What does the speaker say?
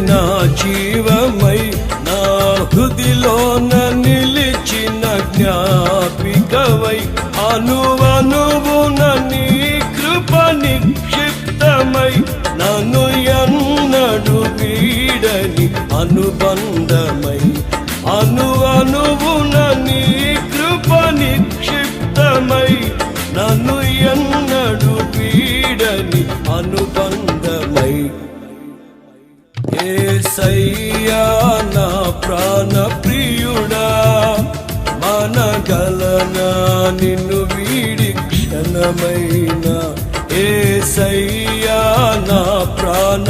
నా జీవమై నా హృదిలోన నిలిచిన జ్ఞాపికవై అనువనువున నీ కృప నిక్షిప్తమై నన్ను ఎన్నడు వీడని అనుబంధమై అనువనువున నీ కృప నిక్షిప్తమై నన్ను ఎన్నడు వీడని అనుబంధమై యేసయ్యా నా ప్రాణ ప్రియుడా మనగలనా నిన్ను వీడి క్షణమైనా యేసయ్యా నా ప్రాణ